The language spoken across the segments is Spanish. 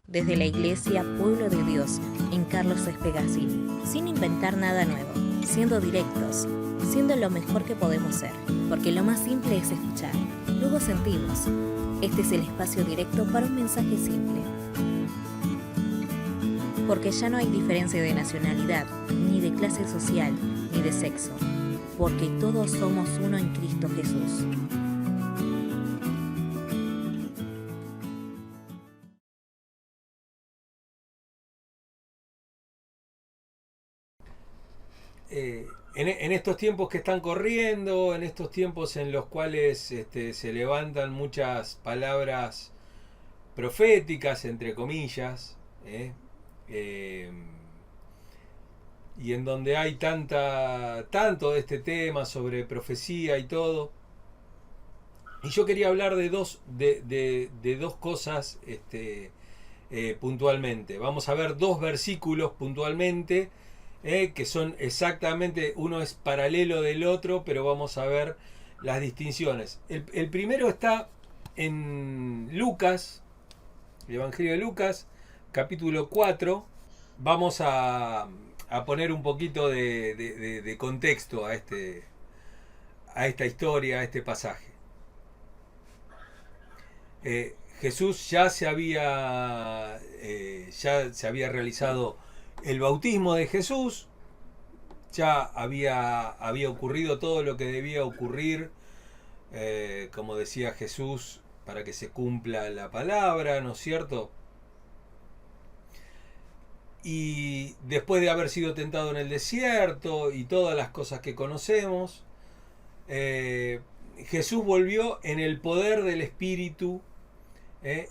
desde la Iglesia Pueblo de Dios en Carlos Espegazzini, sin inventar nada nuevo, siendo directos, siendo lo mejor que podemos ser, porque lo más simple es escuchar, luego sentimos. Este es el espacio directo para un mensaje simple. Porque ya no hay diferencia de nacionalidad, ni de clase social, ni de sexo, porque todos somos uno en Cristo Jesús. En estos tiempos que están corriendo, en estos tiempos en los cuales se levantan muchas palabras proféticas, entre comillas, y en donde hay tanto de este tema sobre profecía y todo, y yo quería hablar de dos cosas puntualmente. Vamos a ver dos versículos puntualmente, que son exactamente, uno es paralelo del otro, pero vamos a ver las distinciones. El primero está en Lucas, el Evangelio de Lucas, capítulo 4. Vamos a poner un poquito de contexto a esta historia, a este pasaje. Jesús ya se había realizado el bautismo de Jesús, ya había ocurrido todo lo que debía ocurrir, como decía Jesús, para que se cumpla la palabra, ¿no es cierto? Y después de haber sido tentado en el desierto y todas las cosas que conocemos, Jesús volvió en el poder del Espíritu,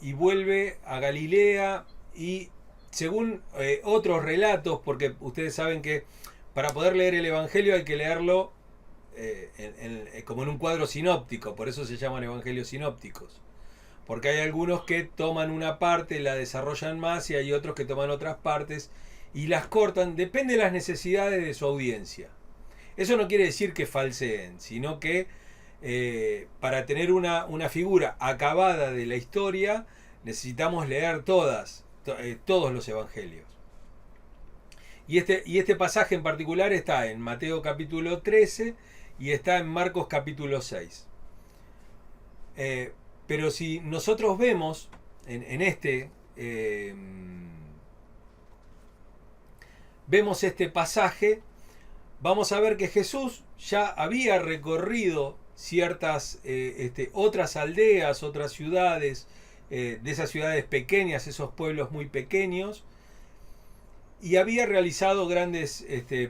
y vuelve a Galilea, y según otros relatos, porque ustedes saben que para poder leer el Evangelio hay que leerlo como en un cuadro sinóptico, por eso se llaman evangelios sinópticos, porque hay algunos que toman una parte, la desarrollan más, y hay otros que toman otras partes y las cortan, depende de las necesidades de su audiencia. Eso no quiere decir que falseen, sino que para tener una figura acabada de la historia necesitamos leer todos los evangelios. Y este pasaje en particular está en Mateo capítulo 13 y está en Marcos capítulo 6. Pero si nosotros vemos vemos este pasaje, vamos a ver que Jesús ya había recorrido ciertas otras aldeas, otras ciudades, de esas ciudades pequeñas, esos pueblos muy pequeños, y había realizado grandes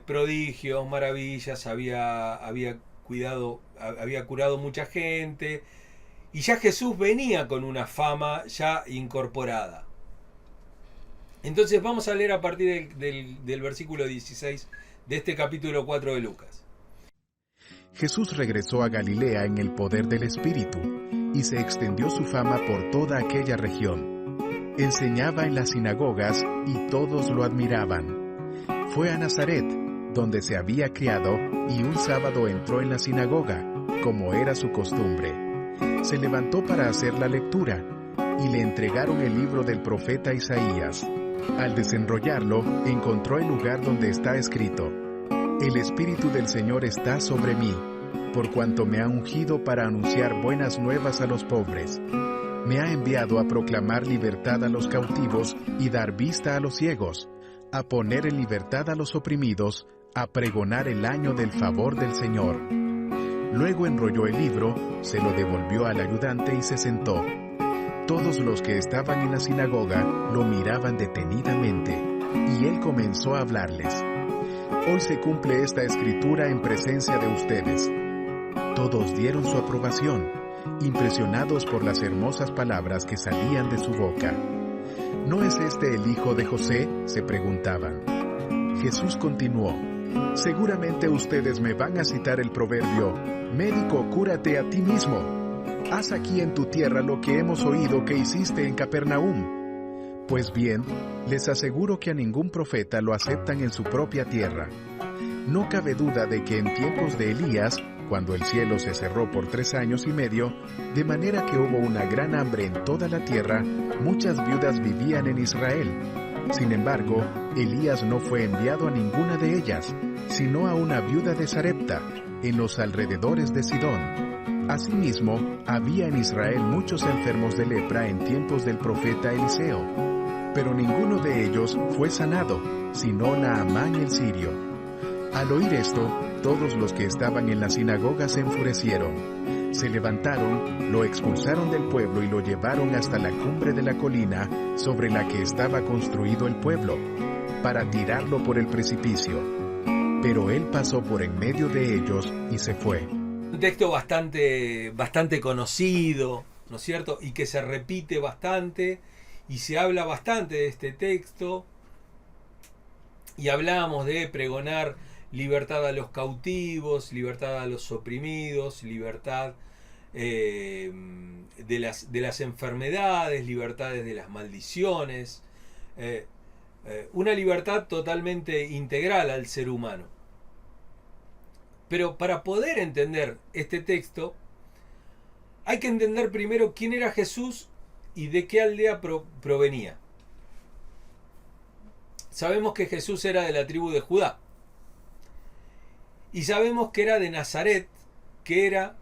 prodigios, maravillas, había curado mucha gente, y ya Jesús venía con una fama ya incorporada. Entonces vamos a leer a partir del versículo 16 de este capítulo 4 de Lucas. Jesús regresó a Galilea en el poder del Espíritu, y se extendió su fama por toda aquella región. Enseñaba en las sinagogas, y todos lo admiraban. Fue a Nazaret, donde se había criado, y un sábado entró en la sinagoga, como era su costumbre. Se levantó para hacer la lectura, y le entregaron el libro del profeta Isaías. Al desenrollarlo, encontró el lugar donde está escrito: El Espíritu del Señor está sobre mí, por cuanto me ha ungido para anunciar buenas nuevas a los pobres. Me ha enviado a proclamar libertad a los cautivos y dar vista a los ciegos, a poner en libertad a los oprimidos, a pregonar el año del favor del Señor. Luego enrolló el libro, se lo devolvió al ayudante y se sentó. Todos los que estaban en la sinagoga lo miraban detenidamente, y él comenzó a hablarles. Hoy se cumple esta escritura en presencia de ustedes. Todos dieron su aprobación, impresionados por las hermosas palabras que salían de su boca. ¿No es este el hijo de José?, se preguntaban. Jesús continuó: Seguramente ustedes me van a citar el proverbio: Médico, cúrate a ti mismo. Haz aquí en tu tierra lo que hemos oído que hiciste en Capernaum. Pues bien, les aseguro que a ningún profeta lo aceptan en su propia tierra. No cabe duda de que en tiempos de Elías cuando el cielo se cerró por 3 años y medio, de manera que hubo una gran hambre en toda la tierra, muchas viudas vivían en Israel. Sin embargo, Elías no fue enviado a ninguna de ellas, sino a una viuda de Sarepta, en los alrededores de Sidón. Asimismo, había en Israel muchos enfermos de lepra en tiempos del profeta Eliseo, pero ninguno de ellos fue sanado, sino Naamán el sirio. Al oír esto, todos los que estaban en la sinagoga se enfurecieron. Se levantaron, lo expulsaron del pueblo y lo llevaron hasta la cumbre de la colina sobre la que estaba construido el pueblo, para tirarlo por el precipicio. Pero él pasó por en medio de ellos y se fue. Un texto bastante conocido, ¿no es cierto? Y que se repite bastante, y se habla bastante de este texto. Y hablamos de pregonar libertad a los cautivos, libertad a los oprimidos, libertad de las enfermedades, libertades de las maldiciones, una libertad totalmente integral al ser humano. Pero para poder entender este texto, hay que entender primero quién era Jesús y de qué aldea provenía. Sabemos que Jesús era de la tribu de Judá. Y sabemos que era de Nazaret, que era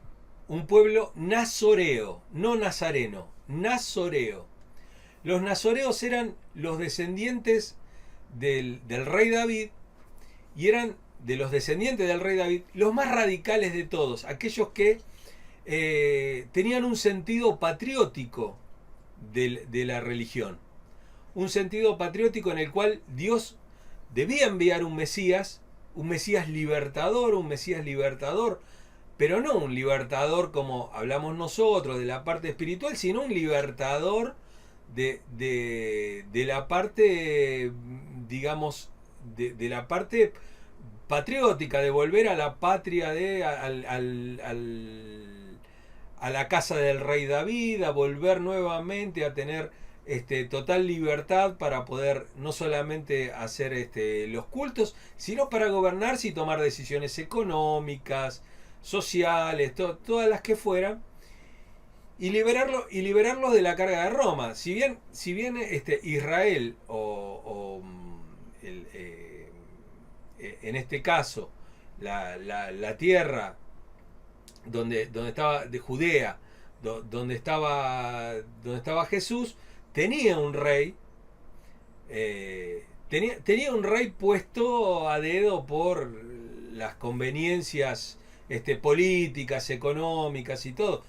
un pueblo nazoreo, no nazareno, nazoreo. Los nazoreos eran los descendientes del rey David, y eran de los descendientes del rey David los más radicales de todos, aquellos que tenían un sentido patriótico de la religión. Un sentido patriótico en el cual Dios debía enviar un Mesías libertador, pero no un libertador como hablamos nosotros de la parte espiritual, sino un libertador de la parte, digamos, de la parte patriótica, de volver a la patria, a la casa del rey David, a volver nuevamente a tener total libertad para poder no solamente hacer los cultos, sino para gobernarse y tomar decisiones económicas, sociales, todas las que fueran, y liberarlos de la carga de Roma. Si bien Israel en este caso la tierra donde estaba de Judea, donde estaba Jesús, tenía un rey, tenía un rey puesto a dedo por las conveniencias políticas, económicas y todo.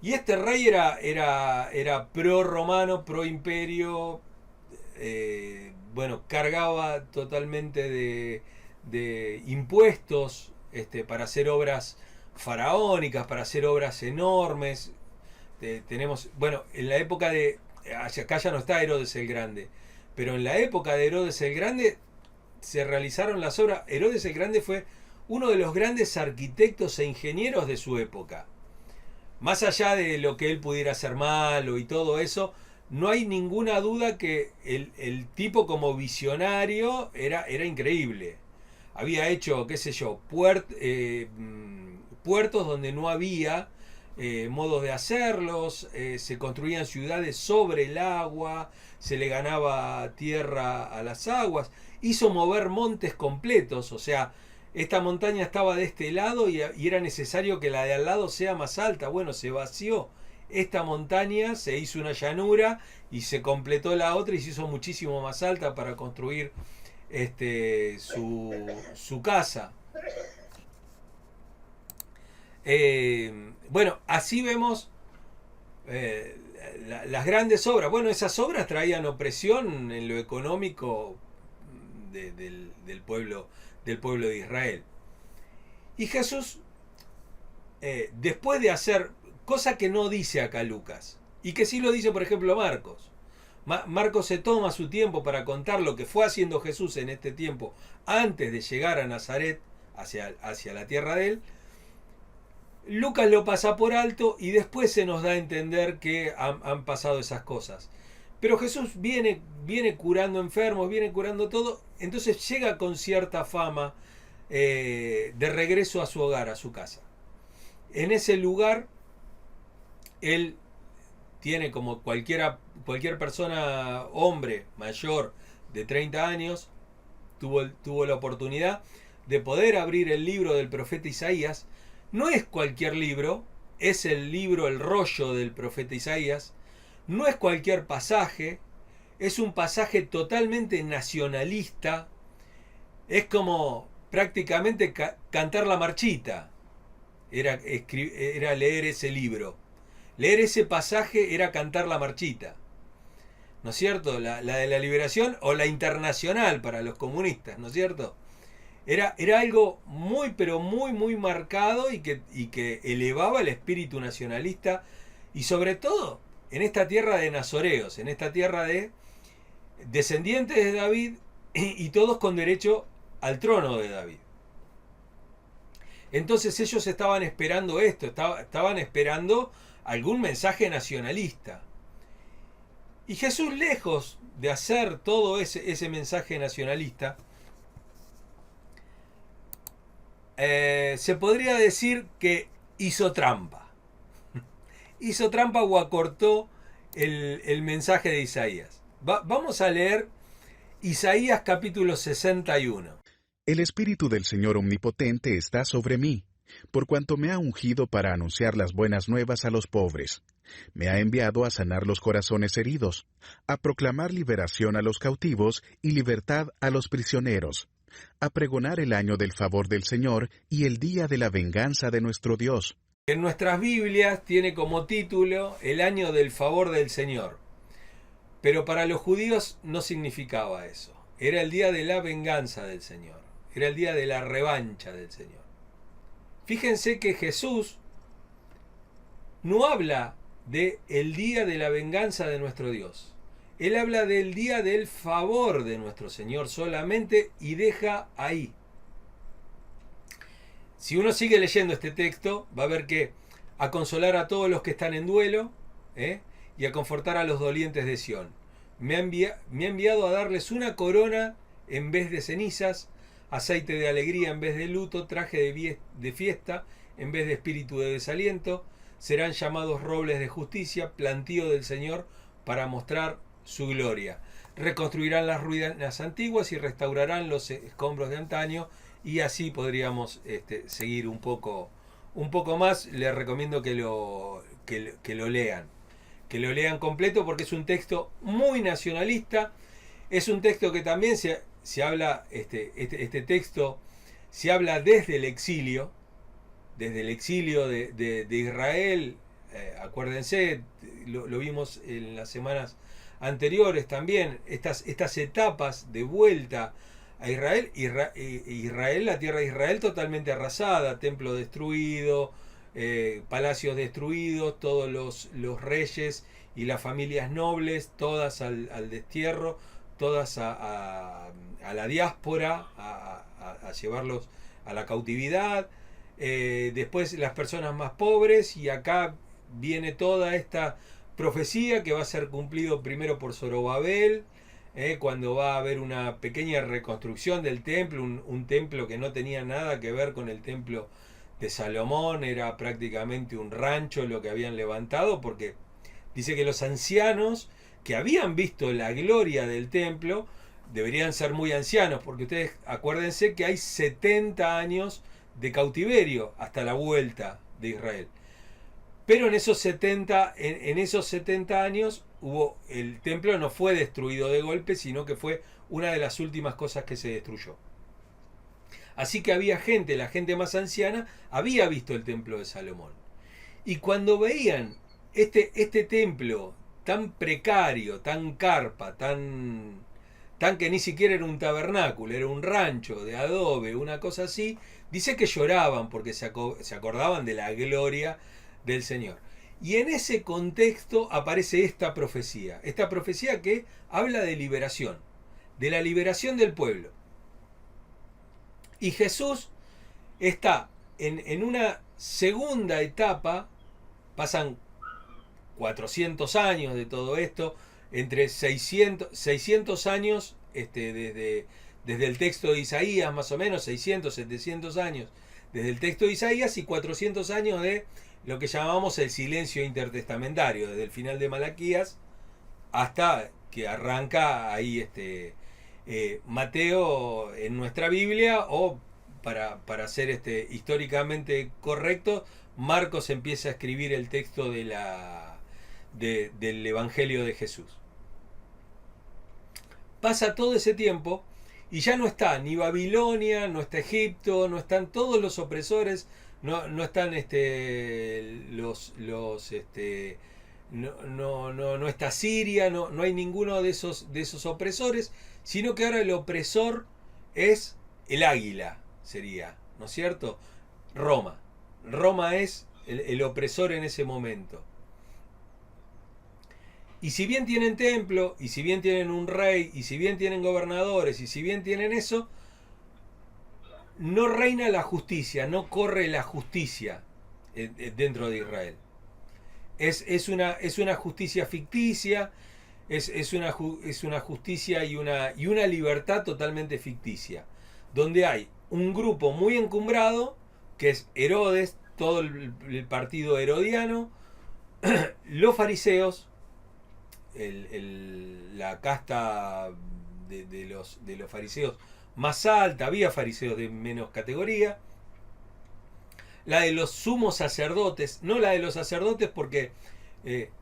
Y este rey era pro romano, pro imperio, cargaba totalmente de impuestos para hacer obras faraónicas, para hacer obras enormes. Tenemos, en la época de, acá ya no está Herodes el Grande, pero en la época de Herodes el Grande se realizaron las obras. Herodes el Grande fue uno de los grandes arquitectos e ingenieros de su época. Más allá de lo que él pudiera hacer malo y todo eso, no hay ninguna duda que el tipo como visionario era increíble. Había hecho, qué sé yo, puertos donde no había modos de hacerlos, se construían ciudades sobre el agua, se le ganaba tierra a las aguas, hizo mover montes completos, o sea, esta montaña estaba de este lado y era necesario que la de al lado sea más alta. Bueno, se vació esta montaña, se hizo una llanura y se completó la otra y se hizo muchísimo más alta para construir su casa. Así vemos las grandes obras. Bueno, esas obras traían opresión en lo económico del pueblo de Israel. Y Jesús, después de hacer, cosa que no dice acá Lucas, y que sí lo dice por ejemplo Marcos. Marcos se toma su tiempo para contar lo que fue haciendo Jesús en este tiempo antes de llegar a Nazaret, hacia la tierra de él. Lucas lo pasa por alto y después se nos da a entender que han pasado esas cosas. Pero Jesús viene curando enfermos, viene curando todo, entonces llega con cierta fama de regreso a su hogar, a su casa. En ese lugar, él tiene, como cualquier persona, hombre mayor de 30 años, tuvo la oportunidad de poder abrir el libro del profeta Isaías. No es cualquier libro, es el libro, el rollo del profeta Isaías. No es cualquier pasaje, es un pasaje totalmente nacionalista. Es como prácticamente cantar la marchita. Era leer ese libro. Leer ese pasaje era cantar la marchita. ¿No es cierto? La de la liberación o la internacional para los comunistas, ¿no es cierto? Era algo muy, pero muy, muy marcado y que elevaba el espíritu nacionalista, y sobre todo en esta tierra de nazoreos, en esta tierra de descendientes de David, y todos con derecho al trono de David. Entonces ellos estaban esperando esto, estaban esperando algún mensaje nacionalista. Y Jesús, lejos de hacer todo ese mensaje nacionalista, se podría decir que hizo trampa. Hizo trampa o acortó el mensaje de Isaías. Vamos a leer Isaías capítulo 61. El Espíritu del Señor Omnipotente está sobre mí, por cuanto me ha ungido para anunciar las buenas nuevas a los pobres. Me ha enviado a sanar los corazones heridos, a proclamar liberación a los cautivos y libertad a los prisioneros, a pregonar el año del favor del Señor y el día de la venganza de nuestro Dios. En nuestras Biblias tiene como título el año del favor del Señor. Pero para los judíos no significaba eso. Era el día de la venganza del Señor. Era el día de la revancha del Señor. Fíjense que Jesús no habla de el día de la venganza de nuestro Dios. Él habla del día del favor de nuestro Señor solamente, y deja ahí. Si uno sigue leyendo este texto, va a ver que a consolar a todos los que están en duelo, y a confortar a los dolientes de Sión. Me ha enviado a darles una corona en vez de cenizas, aceite de alegría en vez de luto, traje de fiesta en vez de espíritu de desaliento. Serán llamados robles de justicia, plantío del Señor para mostrar su gloria. Reconstruirán las ruinas antiguas y restaurarán los escombros de antaño. Y así podríamos seguir un poco más. Les recomiendo que lo lean. Que lo lean completo, porque es un texto muy nacionalista. Es un texto que también se habla, este texto se habla desde el exilio de Israel. Acuérdense, lo vimos en las semanas anteriores también, estas etapas de vuelta a Israel. Israel, la tierra de Israel totalmente arrasada, templo destruido, palacios destruidos, todos los reyes y las familias nobles, todas al destierro, todas a la diáspora, a llevarlos a la cautividad. Después las personas más pobres, y acá viene toda esta profecía que va a ser cumplido primero por Zorobabel, cuando va a haber una pequeña reconstrucción del templo, un templo que no tenía nada que ver con el templo de Salomón. Era prácticamente un rancho lo que habían levantado, porque dice que los ancianos que habían visto la gloria del templo deberían ser muy ancianos, porque ustedes acuérdense que hay 70 años de cautiverio hasta la vuelta de Israel. Pero en esos 70 años el templo no fue destruido de golpe, sino que fue una de las últimas cosas que se destruyó. Así que había gente, la gente más anciana había visto el templo de Salomón. Y cuando veían este templo tan precario, tan carpa, tan que ni siquiera era un tabernáculo, era un rancho de adobe, una cosa así, dice que lloraban porque se acordaban de la gloria del Señor. Y en ese contexto aparece esta profecía que habla de liberación, de la liberación del pueblo. Y Jesús está en una segunda etapa. Pasan 400 años de todo esto, entre 600 años desde el texto de Isaías, más o menos 600, 700 años desde el texto de Isaías y 400 años de lo que llamamos el silencio intertestamentario, desde el final de Malaquías hasta que arranca ahí Mateo en nuestra Biblia, o para ser históricamente correcto, Marcos empieza a escribir el texto del Evangelio de Jesús. Pasa todo ese tiempo y ya no está ni Babilonia, no está Egipto, no están todos los opresores, no están no está Siria, no hay ninguno de esos opresores, sino que ahora el opresor es el águila, sería, ¿no es cierto? Roma. Roma es el opresor en ese momento. Y si bien tienen templo, y si bien tienen un rey, y si bien tienen gobernadores, y si bien tienen eso, no reina la justicia, no corre la justicia dentro de Israel. Es una justicia ficticia, es una justicia y una libertad totalmente ficticia, donde hay un grupo muy encumbrado, que es Herodes, todo el partido herodiano, los fariseos, la casta de los fariseos más alta, había fariseos de menos categoría, la de los sumos sacerdotes, no la de los sacerdotes porque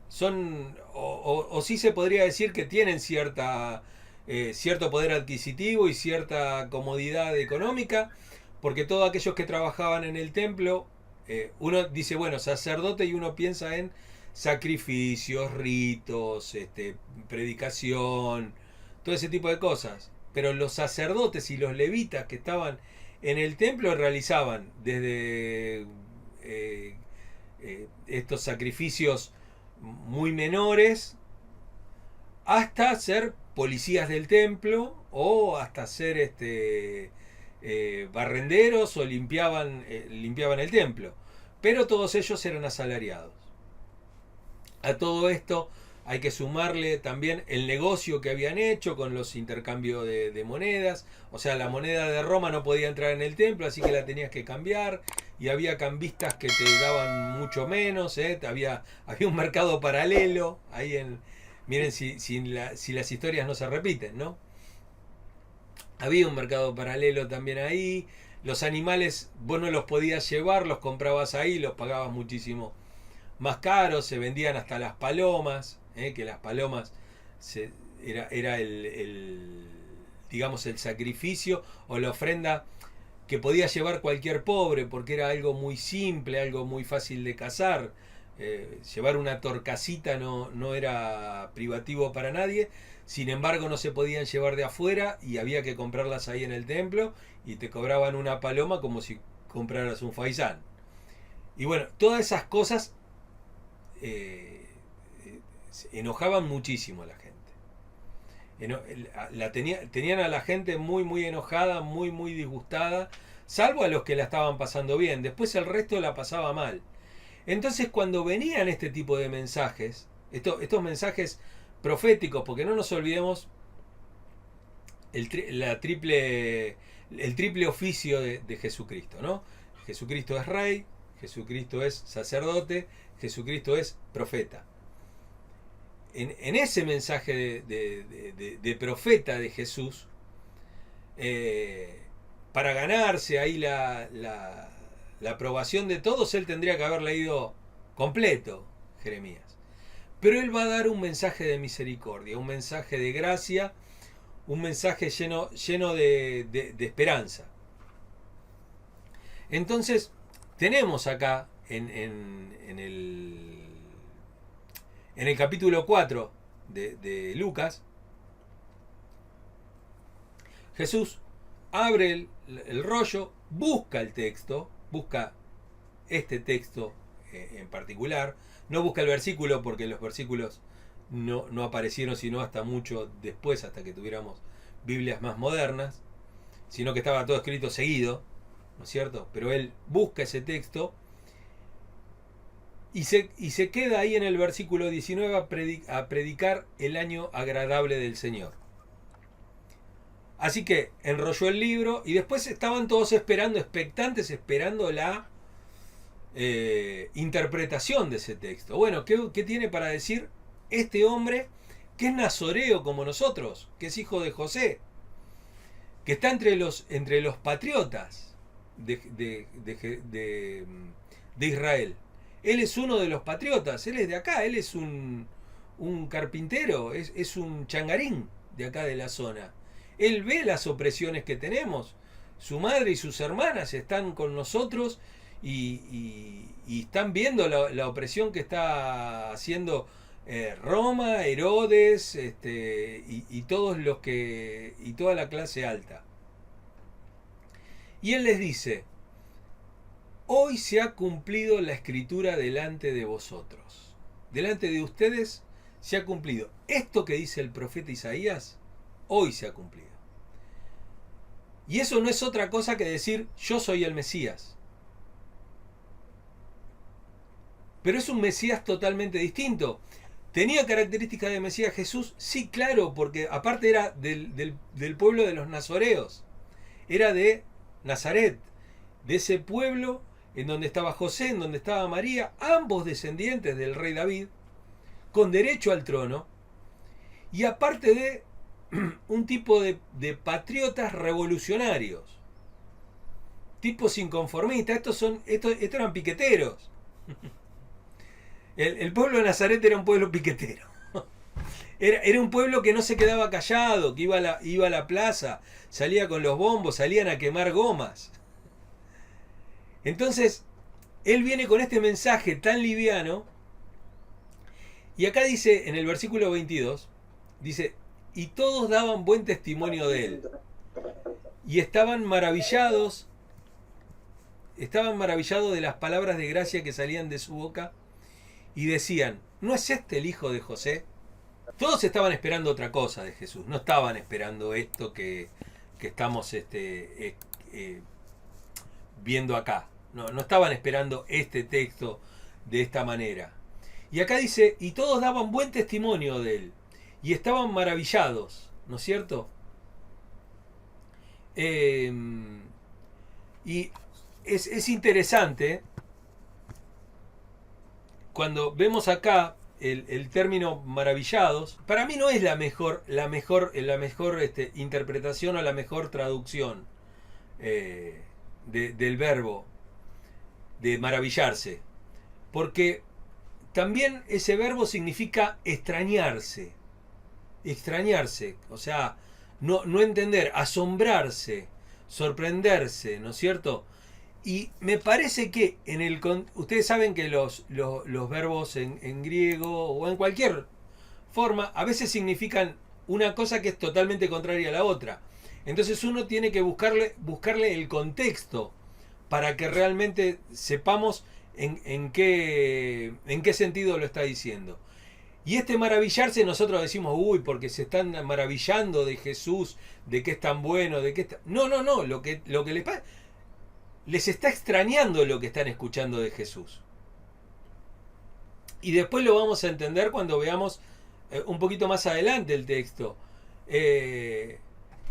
son, o sí se podría decir que tienen cierto poder adquisitivo y cierta comodidad económica, porque todos aquellos que trabajaban en el templo, uno dice, bueno, sacerdote, y uno piensa en sacrificios, ritos, predicación, todo ese tipo de cosas. Pero los sacerdotes y los levitas que estaban en el templo realizaban desde estos sacrificios muy menores hasta ser policías del templo, o hasta ser barrenderos, o limpiaban el templo. Pero todos ellos eran asalariados. A todo esto hay que sumarle también el negocio que habían hecho con los intercambios de monedas. O sea, la moneda de Roma no podía entrar en el templo, así que la tenías que cambiar. Y había cambistas que te daban mucho menos. Había un mercado paralelo. Ahí miren si las historias no se repiten, ¿no? Había un mercado paralelo también ahí. Los animales vos no los podías llevar, los comprabas ahí, los pagabas muchísimo más caros. Se vendían hasta las palomas, que las palomas era digamos el sacrificio o la ofrenda que podía llevar cualquier pobre, porque era algo muy simple, algo muy fácil de cazar. Llevar una torcasita no era privativo para nadie. Sin embargo, no se podían llevar de afuera y había que comprarlas ahí en el templo, y te cobraban una paloma como si compraras un faisán. Y bueno, todas esas cosas enojaban muchísimo a la gente. Tenían a la gente muy muy enojada, muy muy disgustada, salvo a los que la estaban pasando bien. Después el resto la pasaba mal. Entonces, cuando venían este tipo de mensajes, estos mensajes proféticos, porque no nos olvidemos el triple oficio de Jesucristo, ¿no? Jesucristo es rey, Jesucristo es sacerdote, Jesucristo es profeta. En ese mensaje de profeta de Jesús, para ganarse ahí la aprobación de todos, él tendría que haber leído completo Jeremías. Pero él va a dar un mensaje de misericordia, un mensaje de gracia, un mensaje lleno de esperanza. Entonces, tenemos acá en el capítulo 4 de Lucas, Jesús abre el rollo, busca el texto, busca este texto en particular. No busca el versículo, porque los versículos no aparecieron sino hasta mucho después, hasta que tuviéramos Biblias más modernas, sino que estaba todo escrito seguido, ¿no es cierto? Pero él busca ese texto y se queda ahí en el versículo 19 a predicar el año agradable del Señor. Así que enrolló el libro y después estaban todos esperando, expectantes, esperando la interpretación de ese texto. Bueno, ¿qué tiene para decir este hombre que es nazoreo como nosotros, que es hijo de José, que está entre los patriotas de Israel? Él es uno de los patriotas, él es de acá, él es un carpintero, es un changarín de acá de la zona. Él ve las opresiones que tenemos. Su madre y sus hermanas están con nosotros y están viendo la opresión que está haciendo Roma, Herodes, y todos los que y toda la clase alta. Y él les dice: hoy se ha cumplido la escritura delante de vosotros. Delante de ustedes se ha cumplido. Esto que dice el profeta Isaías, hoy se ha cumplido. Y eso no es otra cosa que decir: yo soy el Mesías. Pero es un Mesías totalmente distinto. ¿Tenía características de Mesías Jesús? Sí, claro, porque aparte era del pueblo de los nazoreos. Era de Nazaret, de ese pueblo en donde estaba José, en donde estaba María, ambos descendientes del rey David, con derecho al trono, y aparte de un tipo de patriotas revolucionarios, tipos inconformistas. Estos eran piqueteros. El pueblo de Nazaret era un pueblo piquetero. Era un pueblo que no se quedaba callado, que iba a la plaza, salía con los bombos, salían a quemar gomas. Entonces, él viene con este mensaje tan liviano, y acá dice, en el versículo 22, dice: y todos daban buen testimonio de él, y estaban maravillados de las palabras de gracia que salían de su boca, y decían: ¿no es este el hijo de José? Todos estaban esperando otra cosa de Jesús, no estaban esperando esto que estamos viendo acá. No estaban esperando este texto de esta manera. Y acá dice: y todos daban buen testimonio de él, y estaban maravillados, ¿no es cierto? Y es interesante cuando vemos acá el término maravillados. Para mí no es la mejor interpretación o la mejor traducción del verbo de maravillarse, porque también ese verbo significa extrañarse, o sea, no entender, asombrarse, sorprenderse, ¿no es cierto? Y me parece que ustedes saben que los verbos en griego o en cualquier forma a veces significan una cosa que es totalmente contraria a la otra. Entonces uno tiene que buscarle el contexto para que realmente sepamos en qué sentido lo está diciendo. Y este maravillarse, nosotros decimos: uy, porque se están maravillando de Jesús, de que es tan bueno, de que No, lo que les pasa, les está extrañando lo que están escuchando de Jesús. Y después lo vamos a entender cuando veamos un poquito más adelante el texto.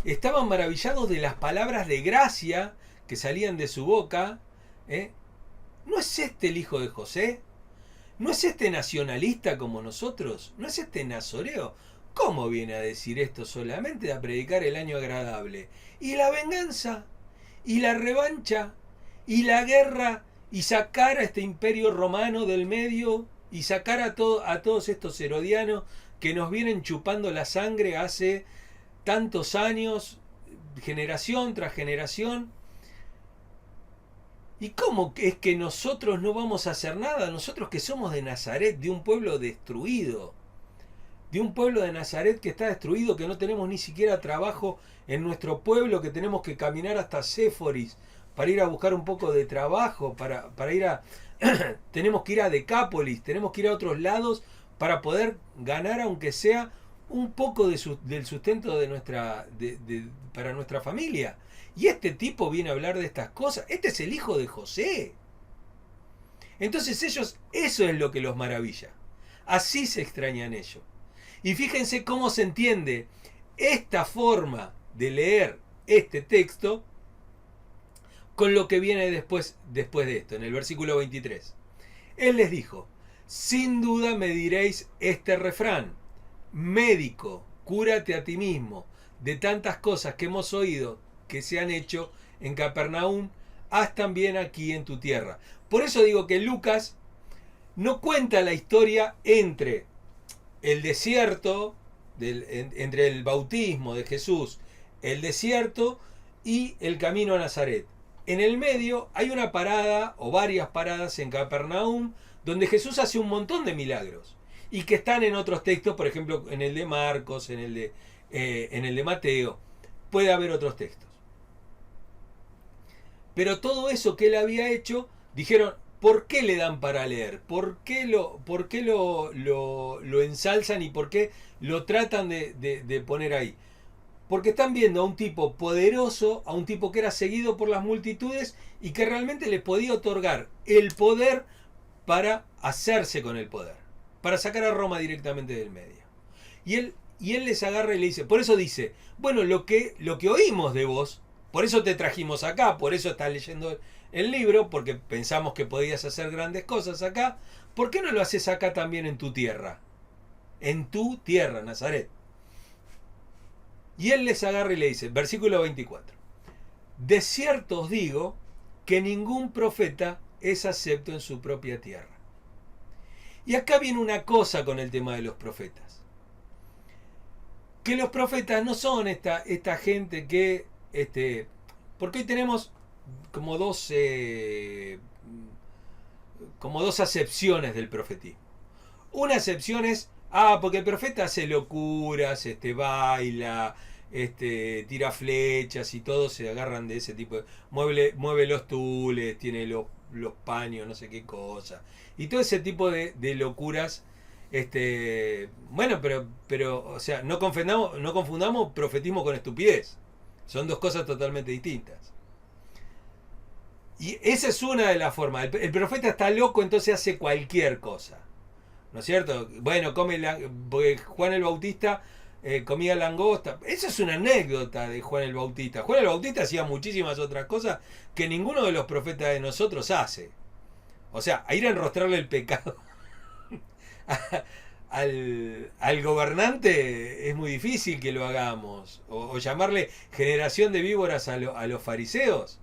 Estaban maravillados de las palabras de gracia que salían de su boca. ¿No es este el hijo de José? ¿No es este nacionalista como nosotros? ¿No es este nazoreo? ¿Cómo viene a decir esto solamente a predicar el año agradable? ¿Y la venganza? ¿Y la revancha? ¿Y la guerra? ¿Y sacar a este imperio romano del medio? ¿Y sacar a todos estos herodianos que nos vienen chupando la sangre hace tantos años, generación tras generación? ¿Y cómo es que nosotros no vamos a hacer nada? Nosotros que somos de Nazaret, de un pueblo destruido, de un pueblo de Nazaret que está destruido, que no tenemos ni siquiera trabajo en nuestro pueblo, que tenemos que caminar hasta Séforis para ir a buscar un poco de trabajo, para ir a tenemos que ir a Decápolis, tenemos que ir a otros lados para poder ganar, aunque sea un poco del sustento para nuestra familia. Y este tipo viene a hablar de estas cosas. Este es el hijo de José. Entonces ellos, eso es lo que los maravilla. Así se extrañan ellos. Y fíjense cómo se entiende esta forma de leer este texto con lo que viene después de esto, en el versículo 23. Él les dijo: sin duda me diréis este refrán: médico, cúrate a ti mismo. De tantas cosas que hemos oído que se han hecho en Capernaum, haz también aquí en tu tierra. Por eso digo que Lucas no cuenta la historia entre el desierto, entre el bautismo de Jesús, el desierto y el camino a Nazaret. En el medio hay una parada o varias paradas en Capernaum donde Jesús hace un montón de milagros y que están en otros textos, por ejemplo en el de Marcos, en el de Mateo. Puede haber otros textos. Pero todo eso que él había hecho, dijeron: ¿por qué le dan para leer? ¿Por qué lo ensalzan y por qué lo tratan de poner ahí? Porque están viendo a un tipo poderoso, a un tipo que era seguido por las multitudes y que realmente le podía otorgar el poder para hacerse con el poder, para sacar a Roma directamente del medio. Y él les agarra y le dice, por eso dice: bueno, lo que oímos de vos, por eso te trajimos acá, por eso estás leyendo el libro, porque pensamos que podías hacer grandes cosas acá. ¿Por qué no lo haces acá también en tu tierra? En tu tierra, Nazaret. Y él les agarra y le dice, versículo 24: de cierto os digo que ningún profeta es acepto en su propia tierra. Y acá viene una cosa con el tema de los profetas. Que los profetas no son esta gente que... porque hoy tenemos como dos acepciones del profetismo. Una acepción es, porque el profeta hace locuras, baila, tira flechas y todos se agarran de ese tipo de... Mueve los tules, tiene los paños, no sé qué cosa. Y todo ese tipo de locuras. Bueno, pero o sea, no confundamos profetismo con estupidez. Son dos cosas totalmente distintas. Y esa es una de las formas. El profeta está loco, entonces hace cualquier cosa. ¿No es cierto? Bueno, porque Juan el Bautista comía langosta. Esa es una anécdota de Juan el Bautista. Juan el Bautista hacía muchísimas otras cosas que ninguno de los profetas de nosotros hace. O sea, a ir a enrostrarle el pecado al gobernante es muy difícil que lo hagamos. O llamarle generación de víboras a los fariseos.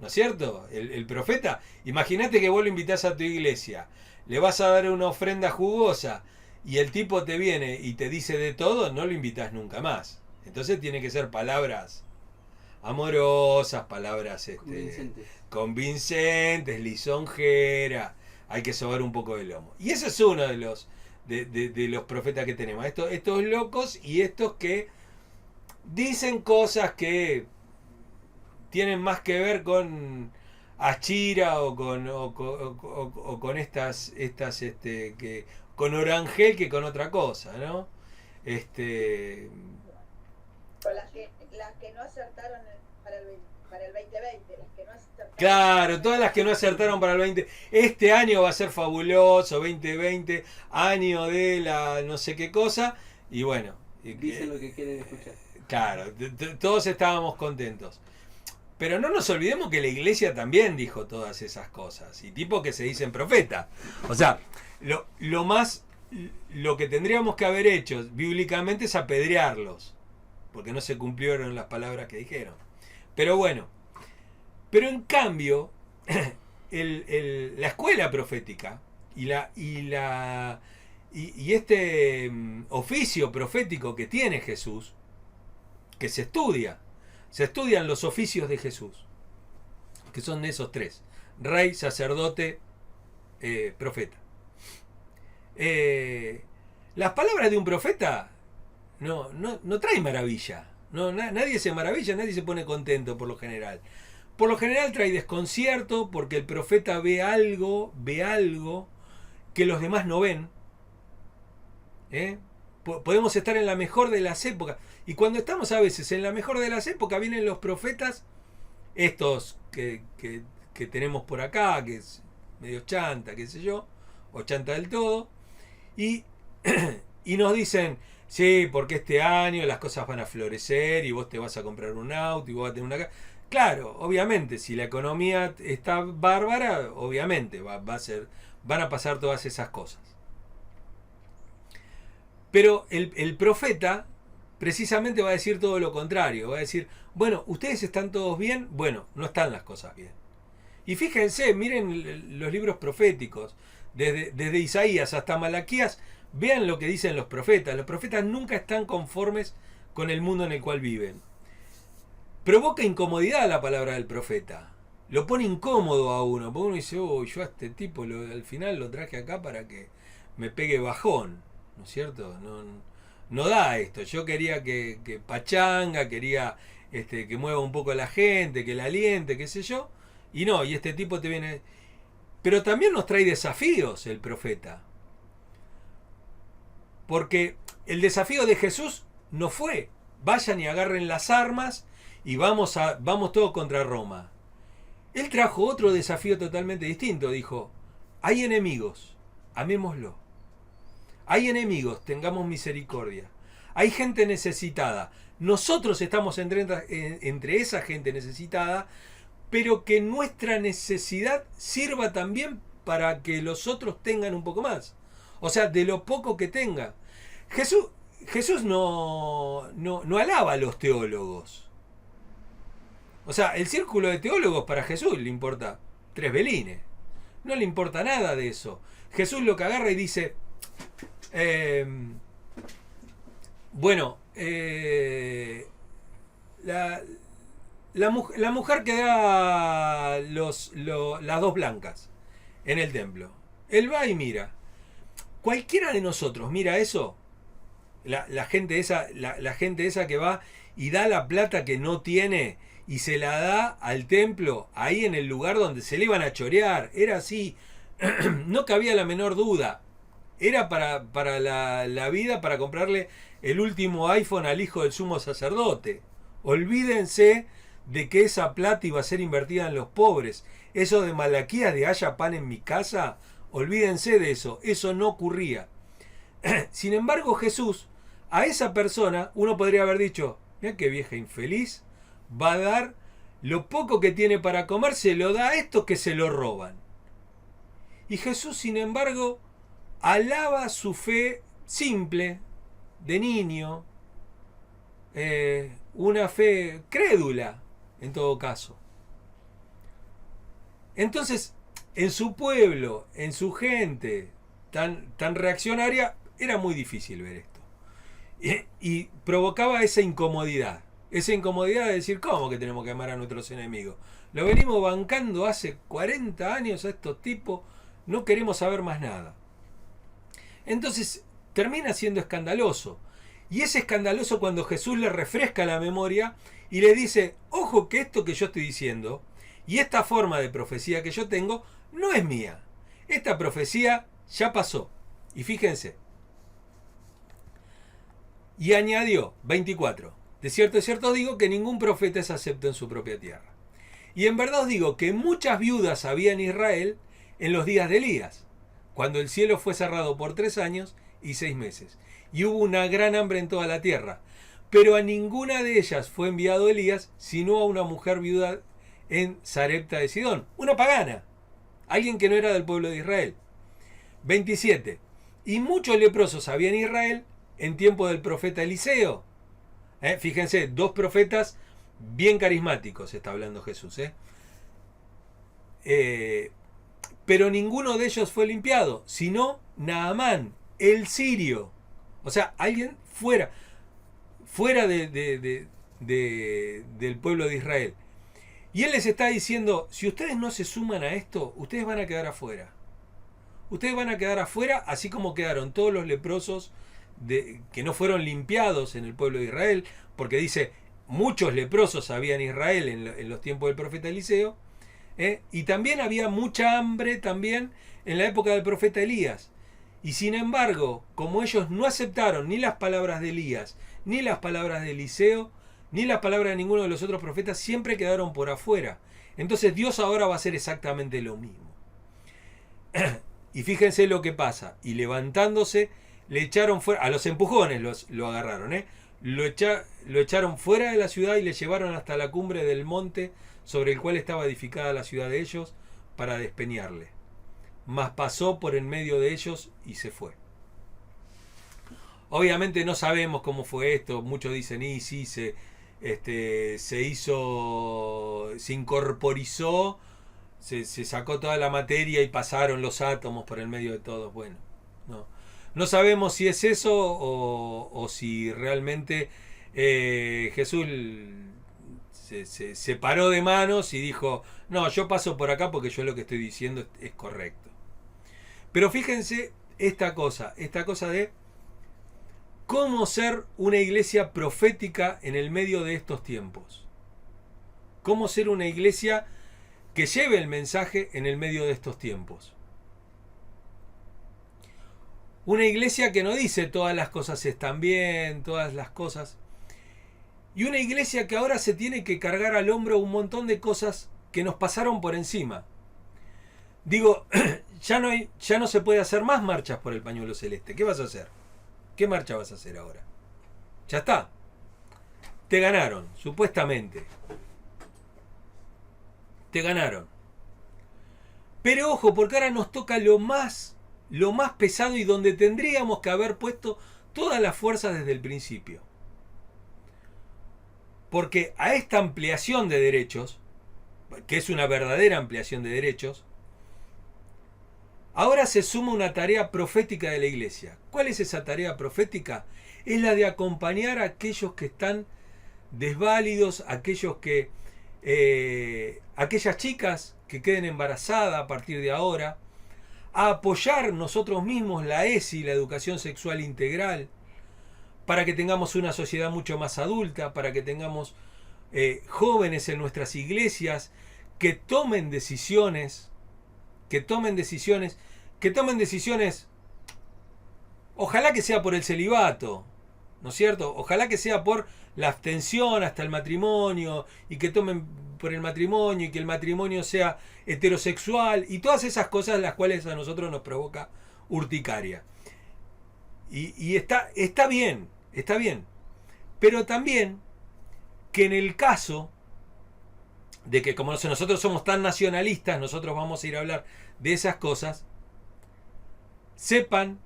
¿No es cierto? El profeta, imagínate que vos lo invitás a tu iglesia, le vas a dar una ofrenda jugosa y el tipo te viene y te dice de todo, no lo invitás nunca más. Entonces tiene que ser palabras amorosas, palabras convincentes, lisonjeras. Hay que sobar un poco el lomo. Y ese es uno de los profetas que tenemos. Estos locos y estos que dicen cosas que tienen más que ver con Achira o con estas con Orangel que con otra cosa, ¿no? Con las que no acertaron para el 2020, las que no acertaron. Claro, todas las que no acertaron para el 20. Este año va a ser fabuloso, 2020, año de la no sé qué cosa, y bueno. Dicen lo que quieren escuchar. Claro, todos estábamos contentos. Pero no nos olvidemos que la iglesia también dijo todas esas cosas. Y tipo que se dicen profeta. O sea, lo que tendríamos que haber hecho bíblicamente es apedrearlos. Porque no se cumplieron las palabras que dijeron. Pero bueno. Pero en cambio, la escuela profética y este oficio profético que tiene Jesús, que se estudian los oficios de Jesús, que son esos tres: rey, sacerdote, profeta. Las palabras de un profeta no traen maravilla. Nadie se maravilla, nadie se pone contento por lo general. Por lo general trae desconcierto porque el profeta ve algo que los demás no ven. Podemos estar en la mejor de las épocas. Y cuando estamos a veces en la mejor de las épocas, vienen los profetas, estos que tenemos por acá, que es medio chanta, qué sé yo, o chanta del todo, y nos dicen, Sí, porque este año las cosas van a florecer y vos te vas a comprar un auto y vos vas a tener una casa. Claro, obviamente, si la economía está bárbara, obviamente va a ser, van a pasar todas esas cosas. Pero el profeta precisamente va a decir todo lo contrario. Va a decir, bueno, ¿ustedes están todos bien? Bueno, no están las cosas bien. Y fíjense, miren los libros proféticos, desde Isaías hasta Malaquías, vean lo que dicen los profetas. Los profetas nunca están conformes con el mundo en el cual viven. Provoca incomodidad la palabra del profeta. Lo pone incómodo a uno. Porque uno dice, oh, yo a este tipo al final lo traje acá para que me pegue bajón. ¿No es cierto? No da esto. Yo quería que pachanga, quería que mueva un poco a la gente, que la aliente, qué sé yo. Y no, y este tipo te viene... Pero también nos trae desafíos el profeta. Porque el desafío de Jesús no fue, vayan y agarren las armas y vamos todos contra Roma. Él trajo otro desafío totalmente distinto. Dijo, hay enemigos, amémoslo. Hay enemigos, tengamos misericordia. Hay gente necesitada. Nosotros estamos entre esa gente necesitada, pero que nuestra necesidad sirva también para que los otros tengan un poco más. O sea, de lo poco que tenga. Jesús no alaba a los teólogos. O sea, el círculo de teólogos para Jesús le importa 3 belines. No le importa nada de eso. Jesús lo que agarra y dice, la mujer que da las 2 blancas en el templo. Él va y mira. Cualquiera de nosotros mira eso. La gente esa que va y da la plata que no tiene y se la da al templo, ahí en el lugar donde se le iban a chorear. Era así. No cabía la menor duda. Era para la vida, para comprarle el último iPhone al hijo del sumo sacerdote. Olvídense de que esa plata iba a ser invertida en los pobres. Eso de Malaquías de haya pan en mi casa, olvídense de eso. Eso no ocurría. Sin embargo, Jesús, a esa persona, uno podría haber dicho, mira qué vieja infeliz, va a dar lo poco que tiene para comer, se lo da a estos que se lo roban. Y Jesús, sin embargo, alaba su fe simple, de niño, una fe crédula, en todo caso. Entonces, en su pueblo, en su gente tan reaccionaria, era muy difícil ver esto. Y provocaba esa incomodidad. Esa incomodidad de decir, ¿cómo que tenemos que amar a nuestros enemigos? Lo venimos bancando hace 40 años a estos tipos, no queremos saber más nada. Entonces, termina siendo escandaloso. Y es escandaloso cuando Jesús le refresca la memoria y le dice, ojo que esto que yo estoy diciendo y esta forma de profecía que yo tengo no es mía. Esta profecía ya pasó. Y fíjense. Y añadió, 24, de cierto os digo que ningún profeta es acepto en su propia tierra. Y en verdad os digo que muchas viudas había en Israel en los días de Elías, cuando el cielo fue cerrado por 3 años y 6 meses. Y hubo una gran hambre en toda la tierra. Pero a ninguna de ellas fue enviado Elías, sino a una mujer viuda en Sarepta de Sidón. Una pagana. Alguien que no era del pueblo de Israel. 27. Y muchos leprosos había en Israel en tiempo del profeta Eliseo. Fíjense, 2 profetas bien carismáticos, está hablando Jesús. Pero ninguno de ellos fue limpiado, sino Naamán, el sirio. O sea, alguien fuera del pueblo de Israel. Y él les está diciendo, si ustedes no se suman a esto, ustedes van a quedar afuera. Ustedes van a quedar afuera, así como quedaron todos los leprosos que no fueron limpiados en el pueblo de Israel, porque dice, muchos leprosos había en Israel en los tiempos del profeta Eliseo, y también había mucha hambre también en la época del profeta Elías. Y sin embargo, como ellos no aceptaron ni las palabras de Elías, ni las palabras de Eliseo, ni las palabras de ninguno de los otros profetas, siempre quedaron por afuera. Entonces Dios ahora va a hacer exactamente lo mismo. Y fíjense lo que pasa. Y levantándose, le echaron fuera, a los empujones lo agarraron, lo echaron fuera de la ciudad y le llevaron hasta la cumbre del monte sobre el cual estaba edificada la ciudad de ellos para despeñarle. Mas pasó por en medio de ellos y se fue. Obviamente no sabemos cómo fue esto. Muchos dicen, y sí, se incorporizó, se sacó toda la materia y pasaron los átomos por el medio de todos. Bueno, no sabemos si es eso o si realmente Jesús se paró de manos y dijo, no, yo paso por acá porque yo lo que estoy diciendo es correcto. Pero fíjense esta cosa de cómo ser una iglesia profética en el medio de estos tiempos. Cómo ser una iglesia que lleve el mensaje en el medio de estos tiempos. Una iglesia que no dice todas las cosas están bien, todas las cosas. Y una iglesia que ahora se tiene que cargar al hombro un montón de cosas que nos pasaron por encima. Digo, ya no se puede hacer más marchas por el pañuelo celeste. ¿Qué vas a hacer? ¿Qué marcha vas a hacer ahora? Ya está. Te ganaron, supuestamente. Te ganaron. Pero ojo, porque ahora nos toca lo más pesado y donde tendríamos que haber puesto todas las fuerzas desde el principio. Porque a esta ampliación de derechos, que es una verdadera ampliación de derechos, ahora se suma una tarea profética de la iglesia. ¿Cuál es esa tarea profética? Es la de acompañar a aquellos que están desválidos, aquellas chicas que queden embarazadas a partir de ahora, a apoyar nosotros mismos la ESI, la educación sexual integral, para que tengamos una sociedad mucho más adulta, para que tengamos jóvenes en nuestras iglesias que tomen decisiones, ojalá que sea por el celibato, ¿no es cierto? Ojalá que sea por la abstención hasta el matrimonio, y que tomen por el matrimonio, y que el matrimonio sea heterosexual, y todas esas cosas las cuales a nosotros nos provoca urticaria. Y está bien, pero también que en el caso de que como nosotros somos tan nacionalistas, nosotros vamos a ir a hablar de esas cosas, sepan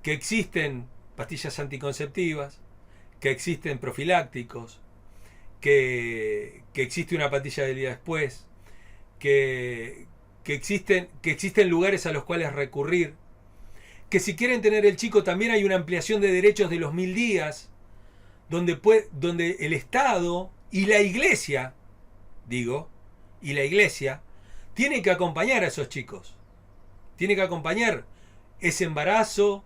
que existen pastillas anticonceptivas, que existen profilácticos, que existe una pastilla del día después, que existen lugares a los cuales recurrir, que si quieren tener el chico también hay una ampliación de derechos de los 1000 días, donde el Estado y la Iglesia, tiene que acompañar a esos chicos, tiene que acompañar ese embarazo,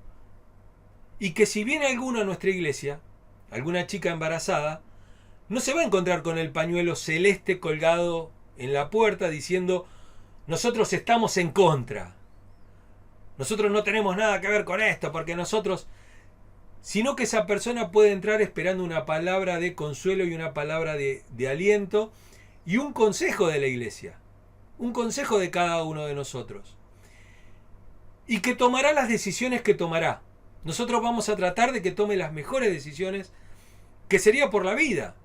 y que si viene alguno a nuestra iglesia, alguna chica embarazada, no se va a encontrar con el pañuelo celeste colgado en la puerta diciendo, nosotros estamos en contra, nosotros no tenemos nada que ver con esto, porque nosotros... Sino que esa persona puede entrar esperando una palabra de consuelo y una palabra de aliento y un consejo de la iglesia, un consejo de cada uno de nosotros, y que tomará las decisiones que tomará. Nosotros vamos a tratar de que tome las mejores decisiones, que sería por la vida.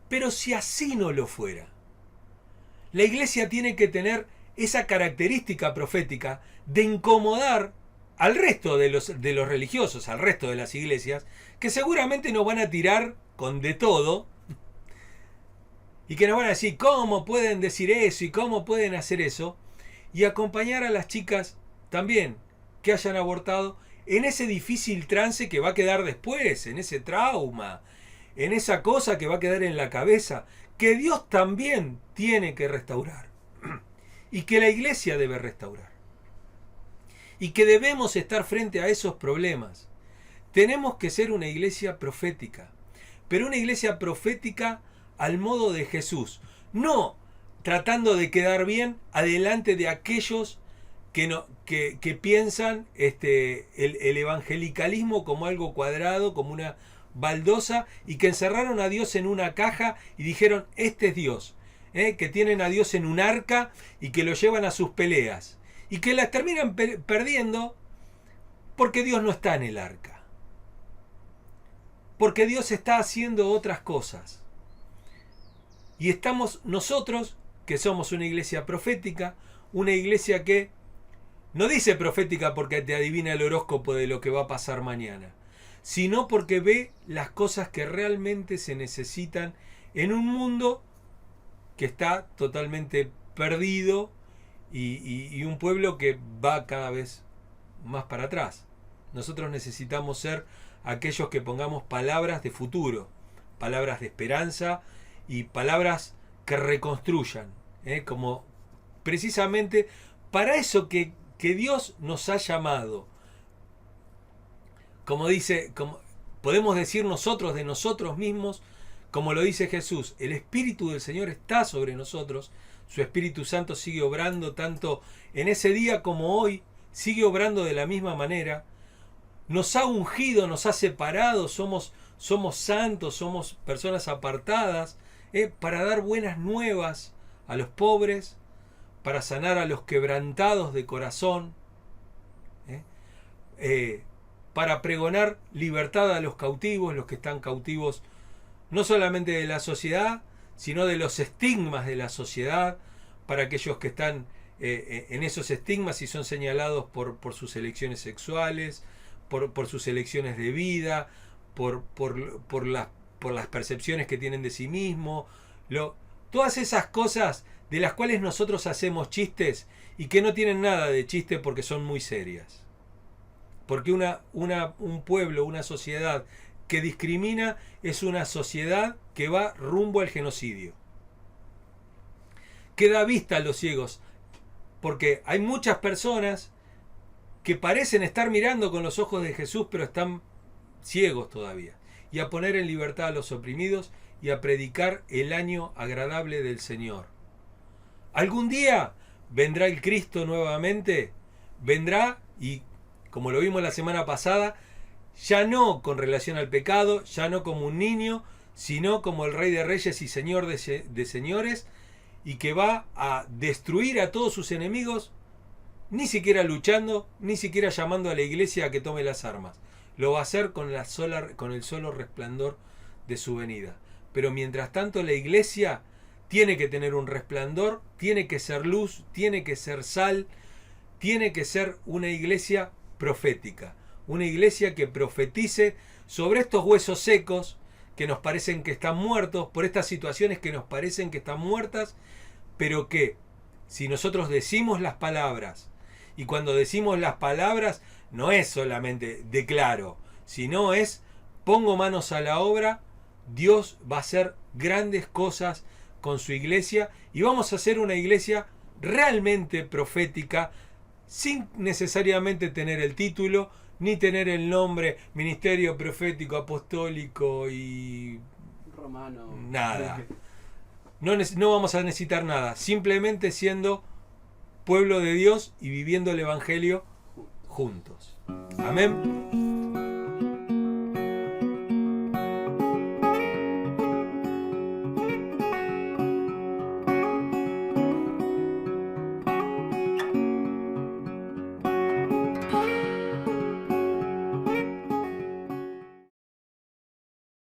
Pero si así no lo fuera, la iglesia tiene que tener esa característica profética de incomodar al resto de los religiosos, al resto de las iglesias, que seguramente nos van a tirar con de todo, y que nos van a decir, ¿cómo pueden decir eso? ¿Y cómo pueden hacer eso? Y acompañar a las chicas también, que hayan abortado, en ese difícil trance que va a quedar después, en ese trauma, en esa cosa que va a quedar en la cabeza, que Dios también tiene que restaurar, y que la iglesia debe restaurar. Y que debemos estar frente a esos problemas. Tenemos que ser una iglesia profética, pero una iglesia profética al modo de Jesús, no tratando de quedar bien adelante de aquellos que piensan el evangelicalismo como algo cuadrado, como una baldosa, y que encerraron a Dios en una caja y dijeron, este es Dios, que tienen a Dios en un arca y que lo llevan a sus peleas. Y que las terminan perdiendo Porque Dios no está en el arca. Porque Dios está haciendo otras cosas. Y estamos nosotros, que somos una iglesia profética, una iglesia que no dice profética porque te adivina el horóscopo de lo que va a pasar mañana, sino porque ve las cosas que realmente se necesitan en un mundo que está totalmente perdido y un pueblo que va cada vez más para atrás. Nosotros necesitamos ser aquellos que pongamos palabras de futuro, palabras de esperanza y palabras que reconstruyan, como precisamente para eso que Dios nos ha llamado. Como dice, como podemos decir nosotros de nosotros mismos, como lo dice Jesús, el Espíritu del Señor está sobre nosotros, su Espíritu Santo sigue obrando tanto en ese día como hoy, sigue obrando de la misma manera, nos ha ungido, nos ha separado, somos santos, somos personas apartadas, para dar buenas nuevas a los pobres, para sanar a los quebrantados de corazón, para pregonar libertad a los cautivos, los que están cautivos no solamente de la sociedad, sino de los estigmas de la sociedad, para aquellos que están en esos estigmas y son señalados por sus elecciones sexuales, por sus elecciones de vida, por las percepciones que tienen de sí mismo, todas esas cosas de las cuales nosotros hacemos chistes y que no tienen nada de chiste porque son muy serias. Porque un pueblo, una sociedad que discrimina es una sociedad que va rumbo al genocidio. Que da vista a los ciegos. Porque hay muchas personas que parecen estar mirando con los ojos de Jesús, pero están ciegos todavía. Y a poner en libertad a los oprimidos y a predicar el año agradable del Señor. Algún día vendrá el Cristo nuevamente, vendrá y, como lo vimos la semana pasada, ya no con relación al pecado, ya no como un niño, sino como el Rey de Reyes y Señor de señores, y que va a destruir a todos sus enemigos, ni siquiera luchando, ni siquiera llamando a la iglesia a que tome las armas. Lo va a hacer con el solo resplandor de su venida. Pero mientras tanto la iglesia tiene que tener un resplandor, tiene que ser luz, tiene que ser sal, tiene que ser una iglesia profética. Una iglesia que profetice sobre estos huesos secos que nos parecen que están muertos, por estas situaciones que nos parecen que están muertas, pero que si nosotros decimos las palabras, y cuando decimos las palabras no es solamente declaro, sino es pongo manos a la obra, Dios va a hacer grandes cosas con su iglesia y vamos a hacer una iglesia realmente profética sin necesariamente tener el título ni tener el nombre ministerio profético apostólico y romano, nada. No vamos a necesitar nada, simplemente siendo pueblo de Dios y viviendo el evangelio juntos. Amén.